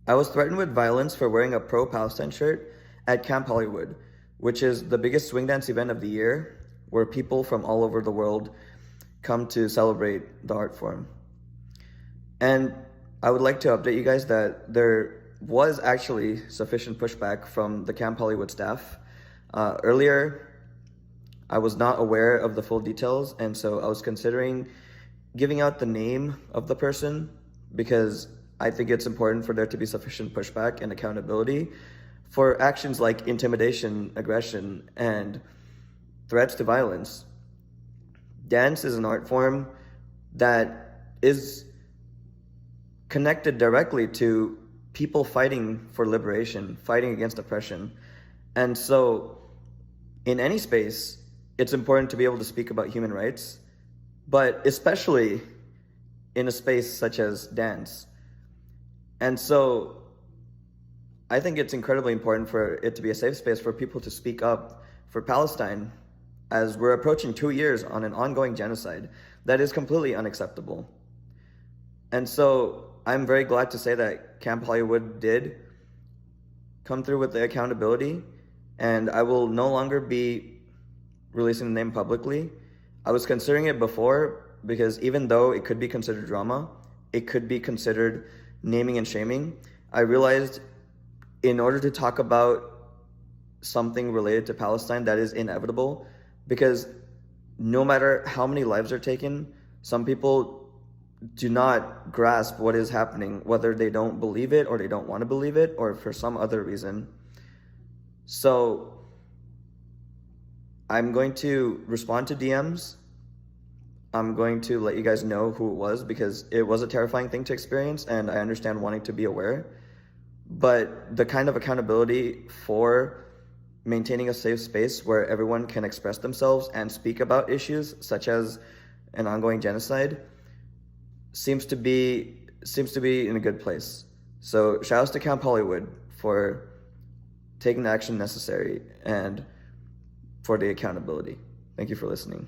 I was threatened with violence for wearing a pro-Palestine shirt at Camp Hollywood, which is the biggest swing dance event of the year, where people from all over the world come to celebrate the art form. And I would like to update you guys that there was actually sufficient pushback from the Camp Hollywood staff. Earlier, I was not aware of the full details, and so I was considering giving out the name of the person because I think it's important for there to be sufficient pushback and accountability for actions like intimidation, aggression, and threats to violence. Dance is an art form that is connected directly to people fighting for liberation, fighting against oppression. And so, in any space, it's important to be able to speak about human rights, but especially in a space such as dance. And so, I think it's incredibly important for it to be a safe space for people to speak up for Palestine as we're approaching 2 years on an ongoing genocide that is completely unacceptable. And so I'm very glad to say that Camp Hollywood did come through with the accountability, and I will no longer be releasing the name publicly. I was considering it before because even though it could be considered drama, it could be considered naming and shaming. I realized in order to talk about something related to Palestine that is inevitable, because no matter how many lives are taken, some people do not grasp what is happening, whether they don't believe it or they don't want to believe it or for some other reason. So I'm going to respond to DMs. I'm going to let you guys know who it was because it was a terrifying thing to experience, and I understand wanting to be aware. But the kind of accountability for maintaining a safe space where everyone can express themselves and speak about issues such as an ongoing genocide seems to be in a good place. So shout outs to Camp Hollywood for taking the action necessary and for the accountability. Thank you for listening.